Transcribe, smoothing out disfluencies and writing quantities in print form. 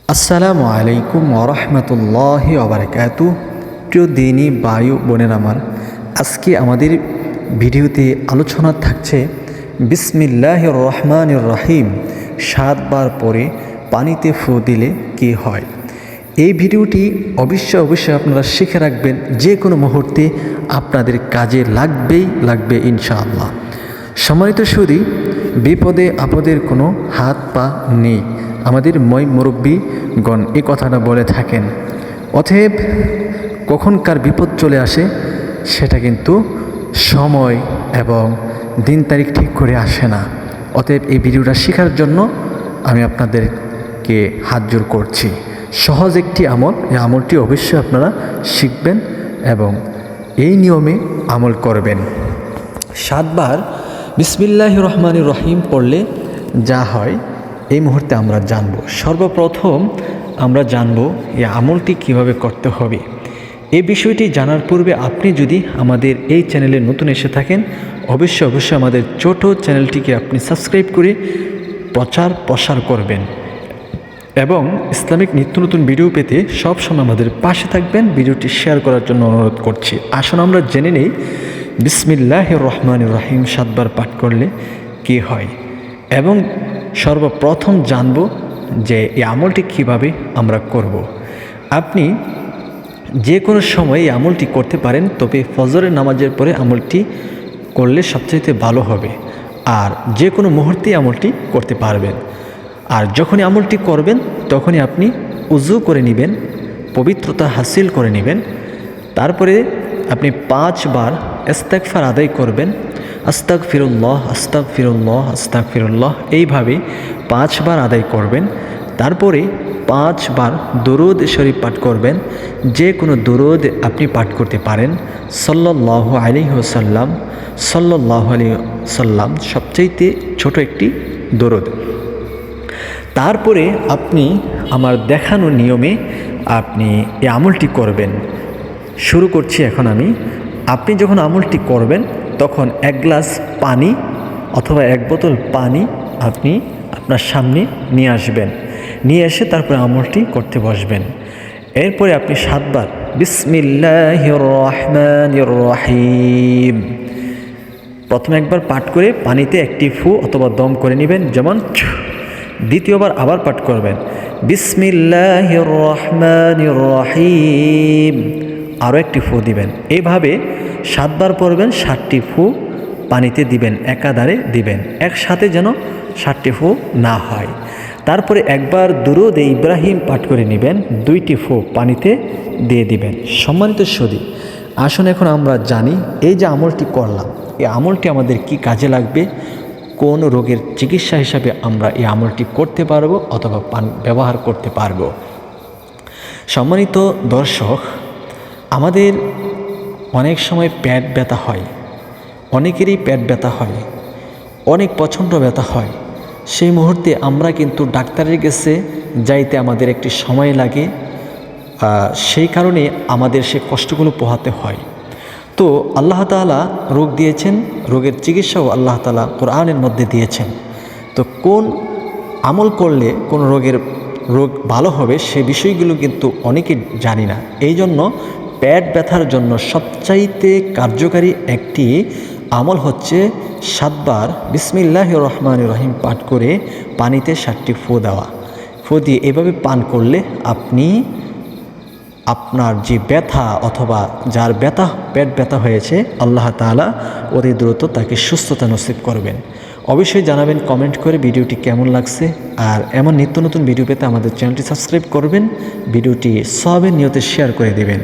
আসসালামু আলাইকুম ওরহমতুল্লাহি ওবারাকাতু। প্রিয় দিনী বায়ু বোনের আমার, আজকে আমাদের ভিডিওতে আলোচনা থাকছে বিসমিল্লাহির রহমানির রহিম 7 বার পরে পানিতে ফু দিলে কি হয়। এই ভিডিওটি অবশ্যই আপনারা শিখে রাখবেন, যে কোনো মুহূর্তে আপনাদের কাজে লাগবে ইনশাআল্লাহ। সম্মানিত সুধী, বিপদে আপদের কোনো হাত পা নেই, আমাদের মুরব্বীগণ এই কথাটা বলে থাকেন। অতএব কখনকার বিপদ চলে আসে সেটা কিন্তু সময় এবং দিন তারিখ ঠিক করে আসে না। অতএব এই ভিডিওটা শেখার জন্য আমি আপনাদেরকে হাত জোড় করছি। সহজ একটি আমল, এই আমলটি অবশ্যই আপনারা শিখবেন এবং এই নিয়মে আমল করবেন। 7 বার বিসমিল্লাহির রহমানির রহিম পড়লে যা হয় এই মুহূর্তে আমরা জানব। সর্বপ্রথম আমরা জানব এই আমলটি কিভাবে করতে হবে। এই বিষয়টি জানার পূর্বে আপনি যদি আমাদের এই চ্যানেলে নতুন এসে থাকেন, অবশ্যই আমাদের ছোট চ্যানেলটিকে আপনি সাবস্ক্রাইব করে প্রসার করবেন এবং ইসলামিক নিত্য নতুন ভিডিও পেতে সবসময় আমাদের পাশে থাকবেন। ভিডিওটি শেয়ার করার জন্য অনুরোধ করছি। আসুন আমরা জেনে নেই বিসমিল্লাহির রহমানির রহিম 7 বার পাঠ করলে কি হয় এবং সর্বপ্রথম জানব যে এই আমলটি কিভাবে আমরা করব। আপনি যে কোনো সময় এই আমলটি করতে পারেন, তবে ফজরের নামাজের পরে আমলটি করলে সবচাইতে ভালো হবে। আর যে কোনো মুহূর্তে আমলটি করতে পারবেন। আর যখনই আমলটি করবেন তখনই আপনি উজু করে নেবেন, পবিত্রতা হাসিল করে নেবেন। তারপরে আপনি 5 বার ইস্তেগফার আদায় করবেন। আস্তাগফিরুল্লাহ আস্তাগফিরুল্লাহ আস্তাগফিরুল্লাহ, এইভাবে 5 বার আদায় করবেন। তারপরে 5 বার দুরূদ শরীফ পাঠ করবেন। যে কোনো দুরূদ আপনি পাঠ করতে পারেন। সাল্লাল্লাহু আলাইহি ওয়াসাল্লাম, সাল্লাল্লাহু আলাইহি ওয়াসাল্লাম সবচাইতে ছোট একটি দুরূদ। তারপরে আপনি আমার দেখানো নিয়মে আপনি এই আমলটি করবেন। শুরু করছি এখন আমি। আপনি যখন আমলটি করবেন তখন 1 গ্লাস পানি অথবা 1 বোতল পানি আপনি আপনার সামনে নিয়ে আসবেন। নিয়ে এসে তারপরে আমলটি করতে বসবেন। এরপরে আপনি 7 বার বিসমিল্লাহির রহমানির রহিম প্রথমে একবার পাঠ করে পানিতে একটি ফু অথবা দম করে নেবেন, যেমন। দ্বিতীয়বার আবার পাঠ করবেন বিসমিল্লাহির রহমানির রহিম, আরও একটি ফু দিবেন। এইভাবে 7 বার পড়বেন, 7টি ফু পানিতে দিবেন, একাধারে দিবেন, একসাথে যেন 7টি ফু না হয়। তারপরে একবার দুরূদ ইব্রাহিম পাঠ করে নেবেন, 2টি ফু পানিতে দিয়ে দিবেন। সম্মানিত সুধী, আসুন এখন আমরা জানি এই যে আমলটি করলাম, এই আমলটি আমাদের কি কাজে লাগবে, কোন রোগের চিকিৎসা হিসাবে আমরা এই আমলটি করতে পারবো অথবা ব্যবহার করতে পারবো। সম্মানিত দর্শক, আমাদের অনেক সময় পেট ব্যথা হয়, অনেকেরই পেট ব্যথা হয়, অনেক প্রচণ্ড ব্যথা হয়। সেই মুহূর্তে আমরা কিন্তু ডাক্তারের কাছে যাইতে আমাদের একটি সময় লাগে, সেই কারণে আমাদের সে কষ্টগুলো পোহাতে হয়। তো আল্লাহ তাআলা রোগ দিয়েছেন, রোগের চিকিৎসাও আল্লাহ তাআলা কোরআনের মধ্যে দিয়েছেন। তো কোন আমল করলে কোন রোগ ভালো হবে সে বিষয়গুলো কিন্তু অনেকে জানি না। এই জন্য পেট ব্যথার জন্য সবচাইতে কার্যকারী একটি আমল হচ্ছে 7 বার বিসমিল্লাহির রহমানির রহিম পাঠ করে পানিতে 7টি ফু দেওয়া। ফু দিয়ে এভাবে পান করলে আপনি আপনার যে ব্যথা অথবা যার পেট ব্যথা হয়েছে, আল্লাহ তাআলা অতি দ্রুত তাকে সুস্থতা নসিব করবেন। অবশ্যই জানাবেন কমেন্ট করে ভিডিওটি কেমন লাগছে। আর এমন নিত্য নতুন ভিডিও পেতে আমাদের চ্যানেলটি সাবস্ক্রাইব করবেন, ভিডিওটি সওয়াবের নিয়তে শেয়ার করে দেবেন।